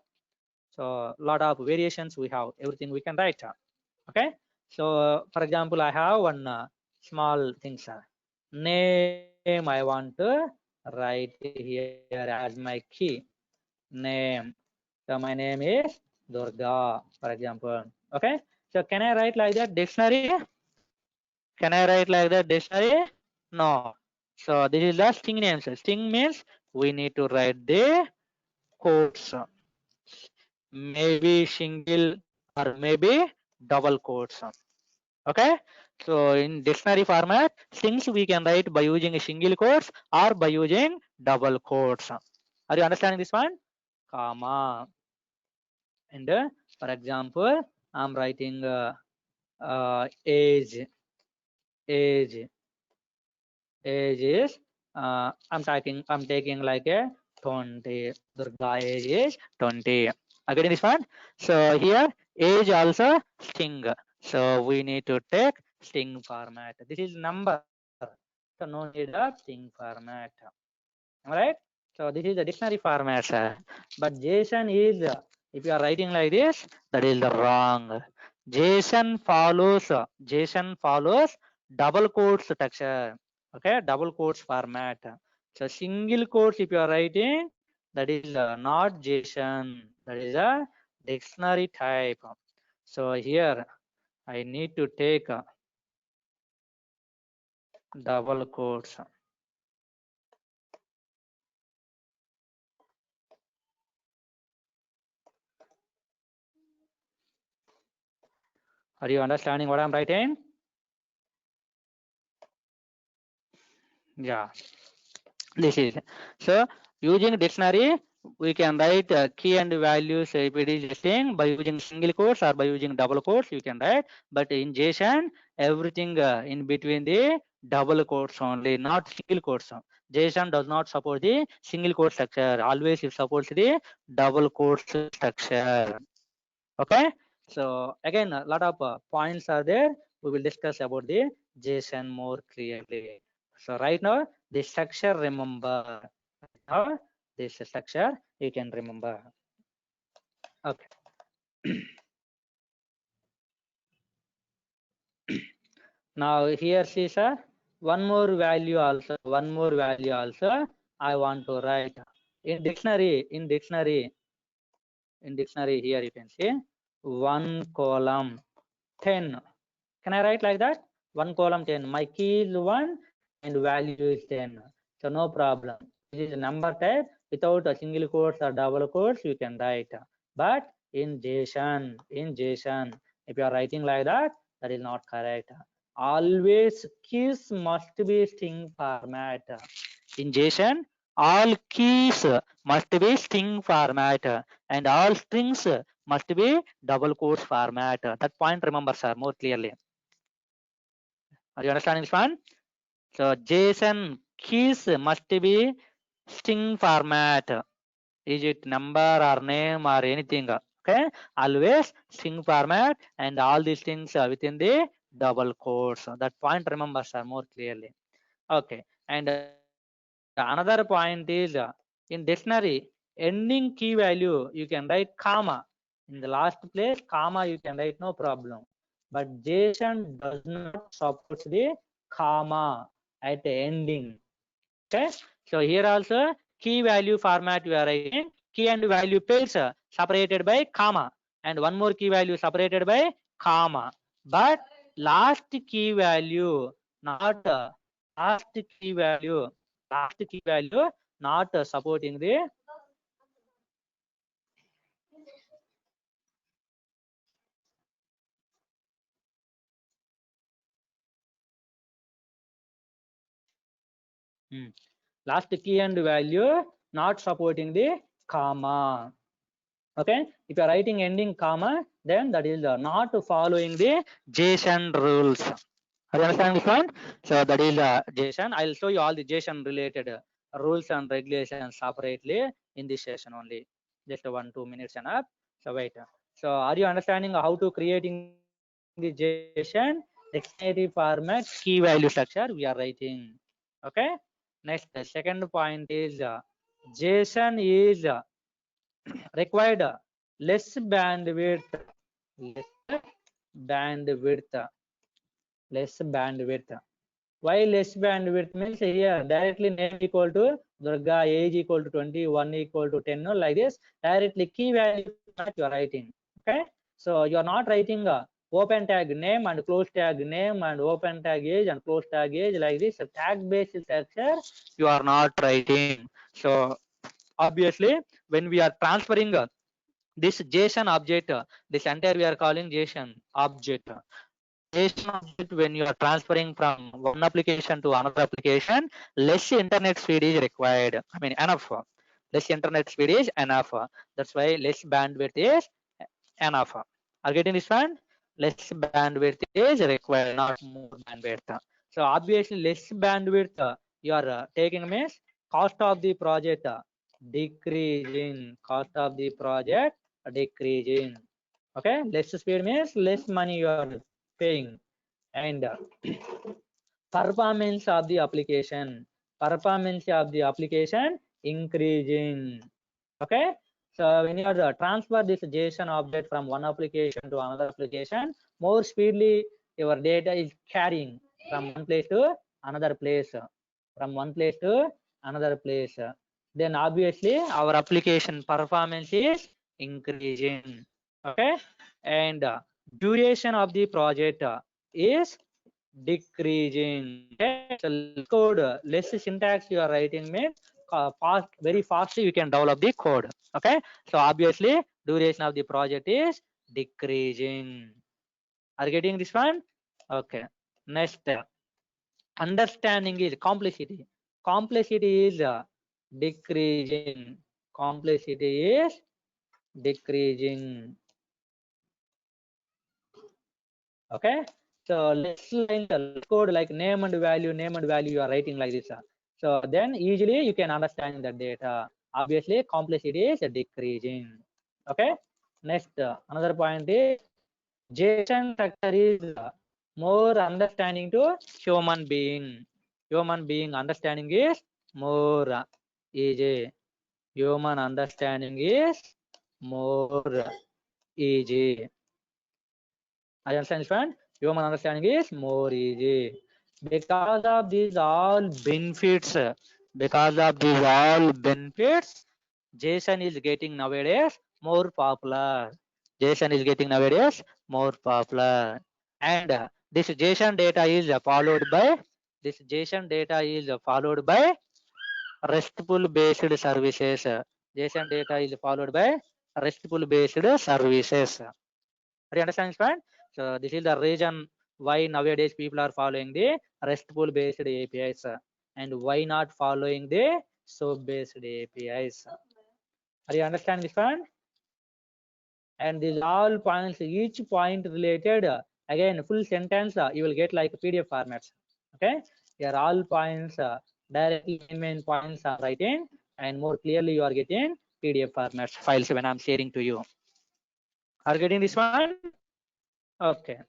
So lot of variations we have. Everything we can write. Okay. So for example, I have one small thing, sir. Name I want to write here as my key. Name. So my name is Durga, for example. Okay. So can I write like that dictionary? Can I write like that dictionary? No. So this is the string names. String means we need to write the quotes. Maybe single or maybe double quotes. Okay. So in dictionary format, strings we can write by using single quotes or by using double quotes. Are you understanding this one? Comma. And for example, I'm writing age. Age. Age is I'm taking like a 20. Durga age is 20. Are getting this one? So here age also string. So we need to take string format. This is number. So no need of string format. Alright? So this is the dictionary format, sir. But JSON is if you are writing like this, that is the wrong. JSON follows double quotes structure. Okay, double quotes format. So single quotes if you are writing, that is not JSON. That is a dictionary type. So here I need to take double quotes. Are you understanding what I'm writing? Yeah, this is so using dictionary we can write key and values if it is string by using single quotes or by using double quotes you can write, but in JSON everything in between the double quotes only, not single quotes. JSON does not support the single quote structure, always it supports the double quotes structure. Okay, so again a lot of points are there, we will discuss about the JSON more clearly. So right now this structure remember, now this structure you can remember. Okay. Now here see sir, one more value also I want to write in dictionary. In dictionary here you can see 1 column 10. Can I write like that? 1 column 10. My key is 1 and value is 10. So no problem. This is a number type. Without a single quotes or double quotes, you can write. But in JSON, if you are writing like that, that is not correct. Always keys must be string format. In JSON, all keys must be string format and all strings must be double quotes format. That point remember, sir, more clearly. Are you understanding this one? So JSON keys must be string format. Is it number or name or anything? Okay, always string format and all these things are within the double quotes. That point remember, sir, more clearly. Okay, and another point is in dictionary ending key value you can write comma in the last place, comma you can write no problem, but JSON does not support the comma at the ending. Okay, so here also key value format we are writing key and value pairs separated by comma and one more key value separated by comma, but last key value not last key value not supporting the last key and value not supporting the comma. Okay, if you are writing ending comma, then that is not following the JSON rules. Are you understand this one? So that is JSON. I'll show you all the JSON related rules and regulations separately in this session only. Just 1-2 minutes enough. So wait. So are you understanding how to creating the JSON dictionary format key value structure we are writing? Okay. Next, the second point is JSON is required less bandwidth, less bandwidth, less bandwidth. Why less bandwidth means here directly name equal to Durga, age equal to 20, 1 equal to 10, no, like this directly key value you are writing. Okay, so you are not writing open tag name and close tag name and open tag age and close tag age like this. A tag based structure you are not writing. So obviously when we are transferring this JSON object, this entire we are calling JSON object. JSON object, when you are transferring from one application to another application, less internet speed is required. I mean enough. Less internet speed is enough. That's why less bandwidth is enough. Are getting this one? Less bandwidth is required, not more bandwidth. So obviously less bandwidth you are taking means cost of the project decreasing. Cost of the project decreasing. Okay, less speed means less money you are paying. And performance of the application, performance of the application increasing. Okay, so when you are transfer this JSON object from one application to another application, more speedily your data is carrying from one place to another place, from one place to another place. Then obviously our application performance is increasing. Okay, and duration of the project is decreasing. Okay, so code less syntax you are writing means fast, very fastly you can develop the code. Okay, so obviously duration of the project is decreasing. Are you getting this one? Okay, next understanding is complexity. Complexity is decreasing. Complexity is decreasing. Okay, so let's line the code like name and value you are writing like this. So then easily you can understand the data. Obviously complexity is decreasing. Okay, next another point is JSON structure is more understanding to human being. Human being understanding is more easy. Human understanding is more easy. I understand this one. Human understanding is more easy. Because of these all benefits, because of these all benefits, JSON is getting nowadays more popular. JSON is getting nowadays more popular. And this JSON data is followed by RESTful based services. JSON data is followed by RESTful based services. Do you understand this point? So this is the reason why nowadays people are following the RESTful based APIs and why not following the SOAP based APIs. Are you understand this one? And these all points, each point related, again full sentence you will get like PDF formats. Okay, here all points directly main points are writing, and more clearly you are getting PDF formats files when I'm sharing to you. Are you getting this one? Okay.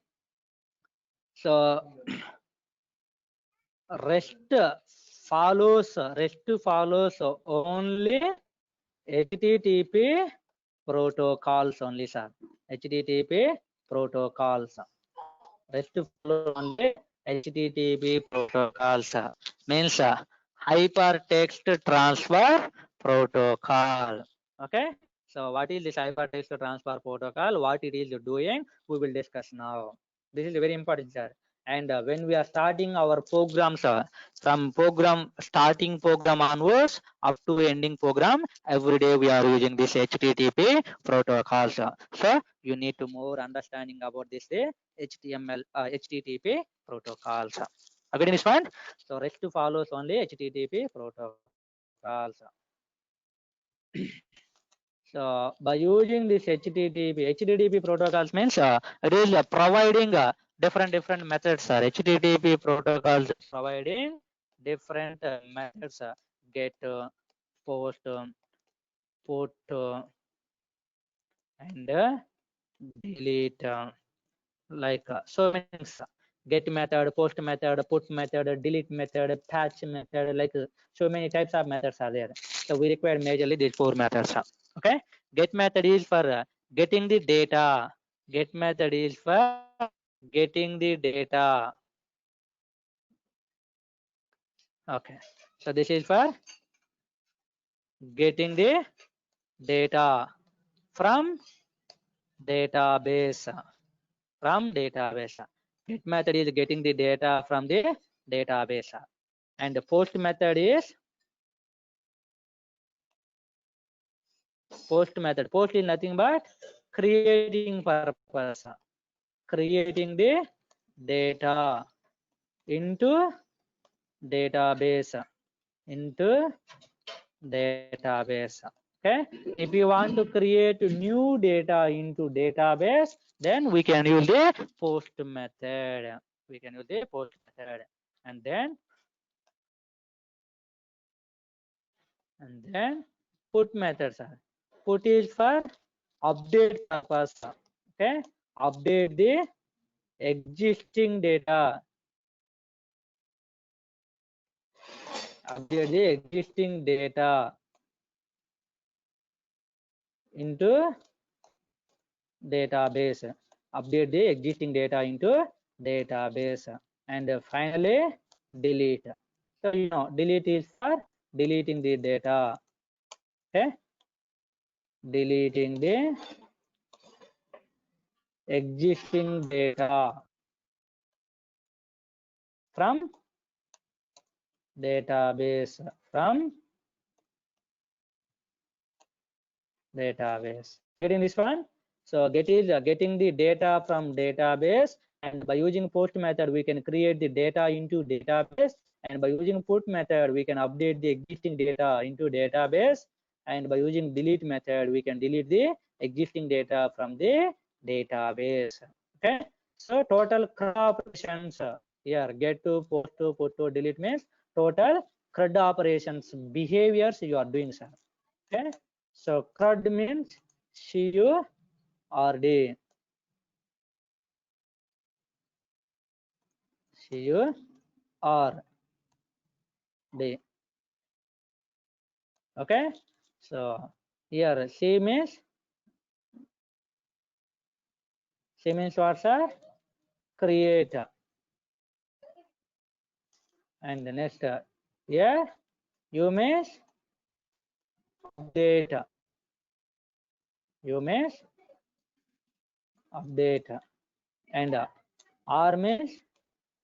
So rest follows only HTTP protocols only, sir. HTTP protocols. Rest follows only HTTP protocols. Means hypertext transfer protocol. Okay. So what is this hypertext transfer protocol? What it is doing? We will discuss now. This is very important, sir. And when we are starting our programs, from starting program onwards up to ending program, every day we are using this HTTP protocols. So you need to more understanding about this HTTP protocols. Again, this one. So REST follows only HTTP protocols. So by using this HTTP protocols means it is providing different methods. HTTP protocols providing different methods. Get, post, put, and delete. Like so many things. Get method, post method, put method, delete method, patch method, like so many types of methods are there. So we require majorly these 4 methods. Okay, get method is for getting the data. Get method is for getting the data. Okay, so this is for getting the data from database. Get method is getting the data from the database, and the post method is post is nothing but creating purpose, creating the data into database, okay. If you want to create new data into database, then we can use the post method. And then put methods. Put is for update purpose. Okay, update the existing data. Update the existing data into database. Update the existing data into database. And finally delete. So you know, delete is for deleting the data. Okay, deleting the existing data from database, getting this one. So getting the data from database, and by using post method we can create the data into database, and by using put method we can update the existing data into database, and by using delete method we can delete the existing data from the database. Okay, so total CRUD operations here: get to, post to, put to, delete means total CRUD operations behaviors you are doing, sir. Okay, so CRUD means CURD. CURD. Okay, so here C means what, sir? Create. And the next here U means update. U means update. And R means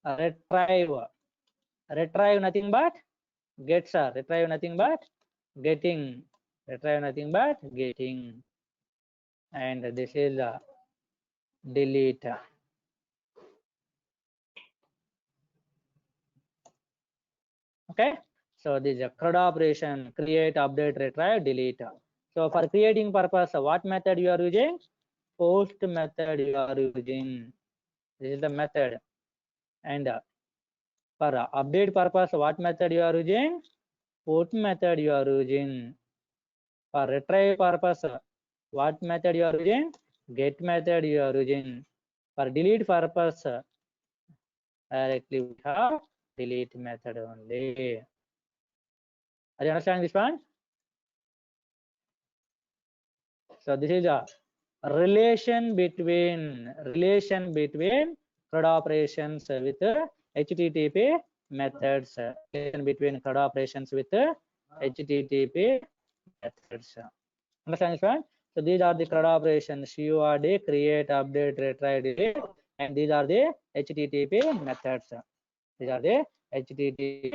retrieve. Retrieve nothing but get, sir. Retrieve nothing but getting. Retrieve nothing but getting. And this is delete. Okay, so this is a CRUD operation: create, update, retrieve, delete. So for creating purpose, what method you are using? Post method you are using. This is the method. And for update purpose, what method you are using? Put method you are using. For retrieve purpose, what method you are using? Get method you are using. For delete purpose, directly we have delete method only. Are you understanding this one? So this is a relation between CRUD operations with HTTP methods. Relation between CRUD operations with HTTP methods. Understand this one? So these are the CRUD operations: CURD, create, update, retrieve, delete, and these are the HTTP methods. These are the HTTP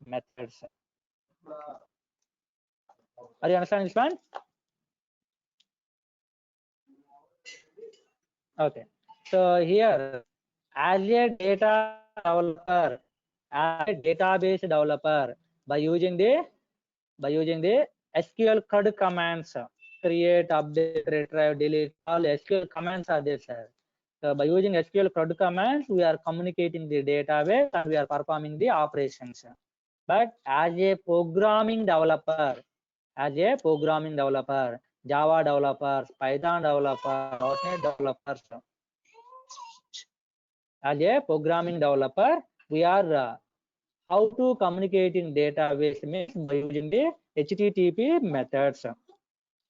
methods. Are you understanding this one? Okay, so here as a data developer, as a database developer, by using the SQL CRUD commands. create, update, retrieve, delete, all SQL commands are there, sir. So by using SQL CRUD commands, we are communicating the database and we are performing the operations. But as a programming developer, Java developers, Python developers, .NET developers, as a programming developer, we are how to communicating database means by using the HTTP methods.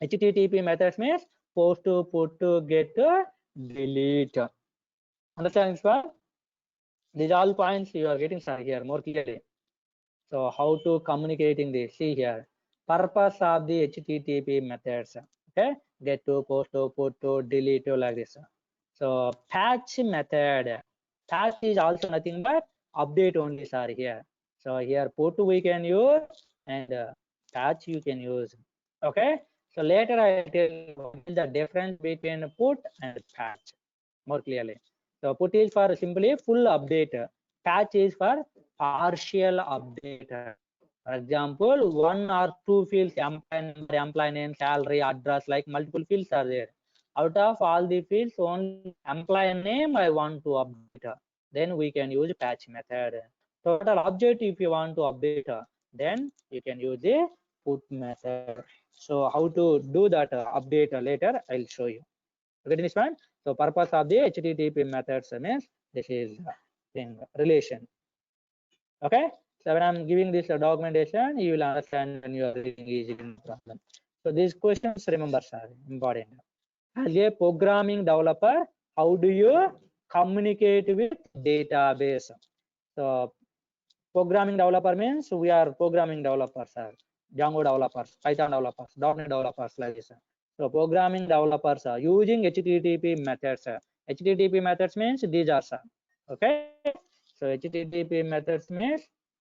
HTTP methods means post to, put to, get to, delete. Understand this one? These all points you are getting here more clearly. So how to communicating this? See here, purpose of the HTTP methods. Okay, get to, post to, put to, delete to, like this. So patch method. Patch is also nothing but update only, sir, here. So here put we can use and patch you can use. Okay. So later I tell you the difference between put and patch more clearly. So put is for simply full update. Patch is for partial update. For example, one or two fields, employee name, salary, address, like multiple fields are there. Out of all the fields, only employee name I want to update. Then we can use patch method. Total object if you want to update, then you can use the put method. So how to do that update later I'll show you. Okay, this one. So purpose of the HTTP methods means this is in relation. Okay. So when I'm giving this documentation, you will understand when you are reading easily, no problem. So these questions, remember, sir, important. As a programming developer, how do you communicate with database? So programming developer means we are programming developers, sir. Django developers, Python developers, .NET developers, like this. So programming developers are using HTTP methods. HTTP methods means these are, sir. Okay. So HTTP methods means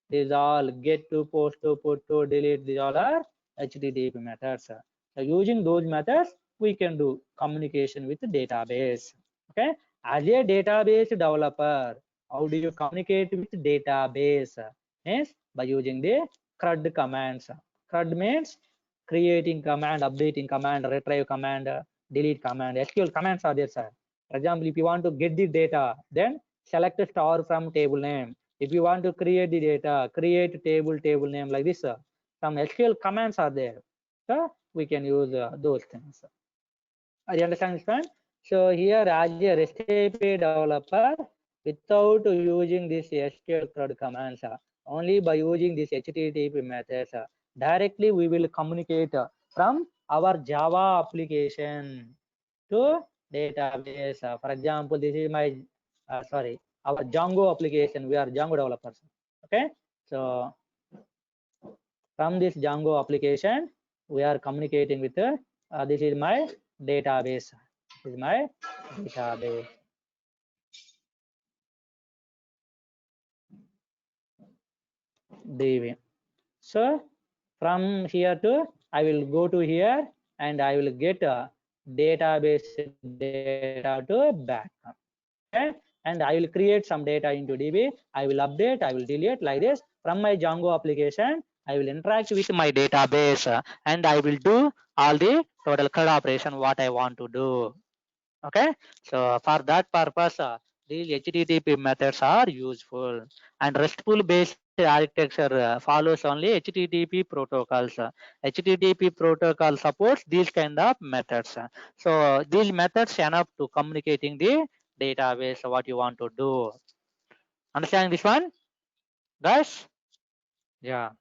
these all get to, post to, put to, delete. These all are HTTP methods. So using those methods, we can do communication with the database. Okay. As a database developer, how do you communicate with database? Means by using the CRUD commands. CRUD means creating command, updating command, retrieve command, delete command. SQL commands are there, sir. For example, if you want to get the data, then select a star from table name. If you want to create the data, create table name, like this. Some SQL commands are there. So we can use those things. Are you understand this one? So here as a REST API developer, without using this SQL CRUD commands, only by using this HTTP methods, directly we will communicate from our Java application to database. For example, this is my our Django application. We are Django developers. Okay, so from this Django application, we are communicating with this is my database. This is my database. DB. So from here to I will go to here and I will get a database data to backup. Okay, and I will create some data into DB. I will update, I will delete, like this. From my Django application, I will interact with my database and I will do all the total CRUD operation what I want to do. Okay, so for that purpose, these HTTP methods are useful, and RESTful based architecture follows only HTTP protocols. HTTP protocol supports these kind of methods. So these methods enough to communicating the database what you want to do. Understand this one, guys? Yeah.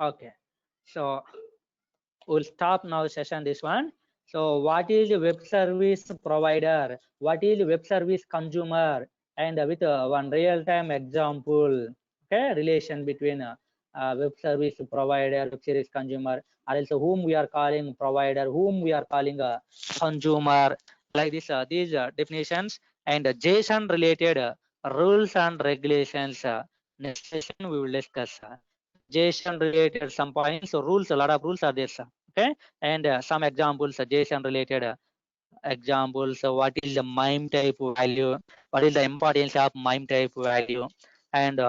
Okay. So we'll stop now session this one. So what is a web service provider? What is a web service consumer? And with one real-time example, okay, relation between web service provider, web service consumer, or also whom we are calling provider, whom we are calling a consumer, like this. These definitions and JSON related rules and regulations. Next session we will discuss. JSON related some points, so rules, a lot of rules are there, sir. Okay, and some examples, JSON related examples. What is the MIME type value? What is the importance of MIME type value? And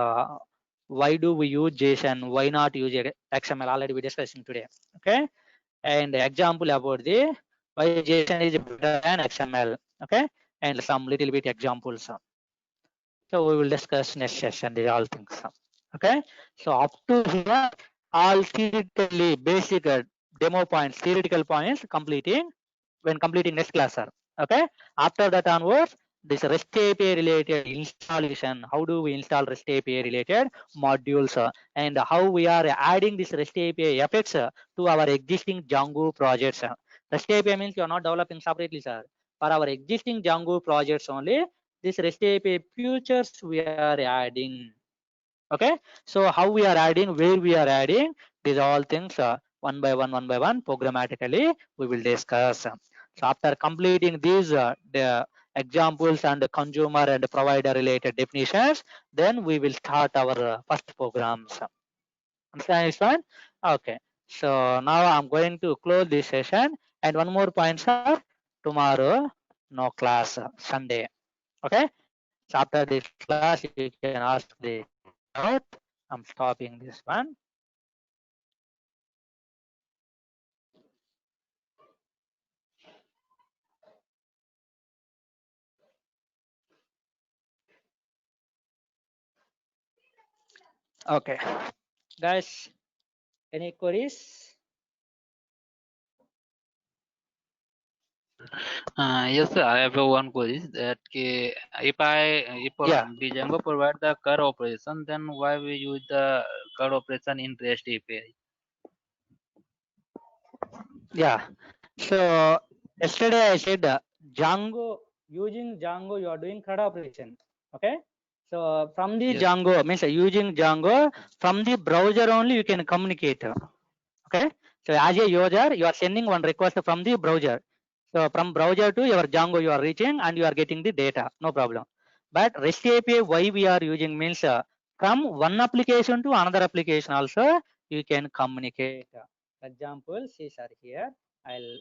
why do we use JSON, why not use XML, already we discussing today. Okay, and example about the why JSON is better than XML. Okay, and some little bit examples. So we will discuss next session these all things. Okay, so up to here all theoretically basic demo points, theoretical points completing when completing next class, sir. Okay, after that onwards this REST API related installation, how do we install REST API related modules, and how we are adding this REST API effects to our existing Django projects. REST API means you are not developing separately, sir. For our existing Django projects only, this REST API features we are adding. Okay, so how we are adding, where we are adding, these all things one by one programmatically we will discuss. So after completing these the examples and the consumer and provider related definitions, then we will start our first programs. Understand this one? Okay, so now I'm going to close this session, and one more point, sir. Tomorrow no class, Sunday. Okay, so after this class you can ask the doubt. I'm stopping this one. Okay, guys, any queries? Yes, sir. I have one query that if Yeah, the Django provide the CUR operation, then why we use the CUR operation in REST API? yeah. So yesterday I said Django, using Django you are doing CRUD operation. Okay, so from the Yes. Django means using Django from the browser only you can communicate. Okay, so as a user you are sending one request from the browser. So from browser to your Django you are reaching and you are getting the data, no problem. But REST API why we are using means from one application to another application also you can communicate. Examples these are here. I'll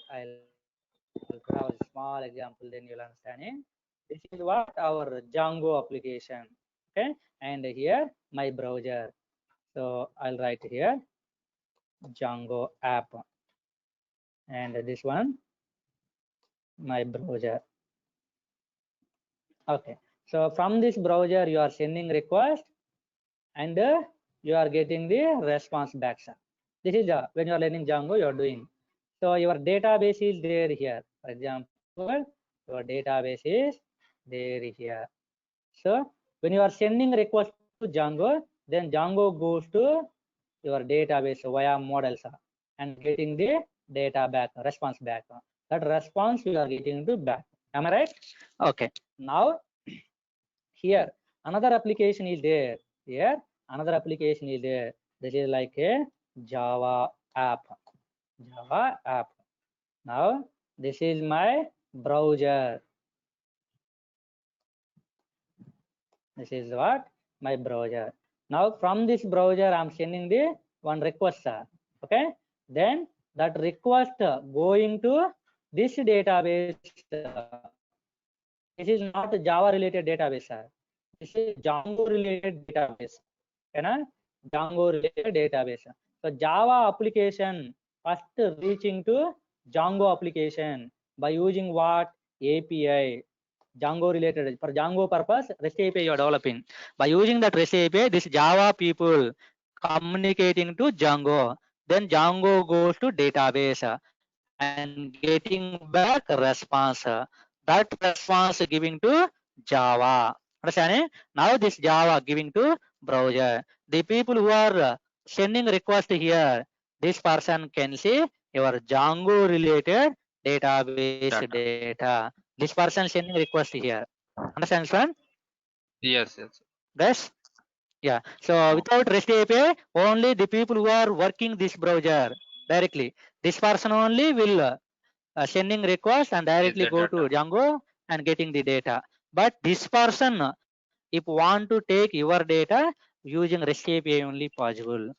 draw a small example, then you'll understand it. This is what our Django application. Okay, and here my browser. So I'll write here Django app, and this one my browser. Okay, so from this browser you are sending request and you are getting the response back, sir. This is when you are learning Django you are doing. So your database is there here. For example, your database is there here. So when you are sending request to Django, then Django goes to your database via models and getting the data back, response back. That response you are getting to back. Am I right? Okay. Now here another application is there. Here another application is there. This is like a Java app. Java app. Now this is my browser. This is what my browser. Now from this browser I'm sending the one request. Okay, then that request going to this database. This is not a Java related database. This is Django related database. Django related database. So Java application first reaching to Django application by using what? API. Django related, for Django purpose REST API you are developing. By using that REST API, this Java people communicating to Django, then Django goes to database and getting back response. That response giving to Java. Understand? Now this Java giving to browser. The people who are sending request here, this person can see your Django related database data. This person sending request here. Understand, son? Yes, yes. Yes. Yeah. So without REST API, only the people who are working this browser directly. This person only will sending request and directly go to Django and getting the data. But this person, if want to take your data using REST API only possible.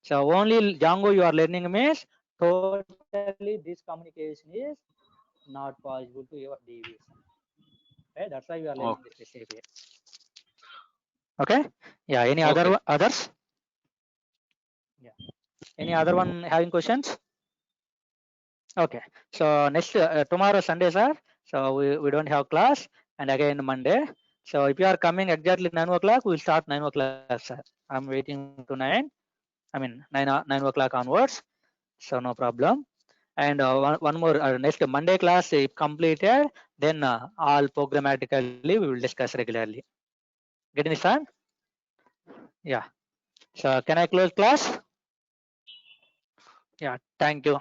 So only Django you are learning means totally this communication is not possible to your DBs. Okay, that's why you are learning this REST API. Okay. Yeah. Any Okay. others? Yeah. Any other one having questions? Okay. So next tomorrow Sunday, sir. So we don't have class, and again Monday. So if you are coming exactly 9 o'clock, we'll start 9 o'clock, sir. I'm waiting to 9. I mean 9 o'clock onwards. So no problem. And one more next Monday class if completed, then all programmatically we will discuss regularly. Getting this on? Yeah. So can I close class? Yeah. Thank you.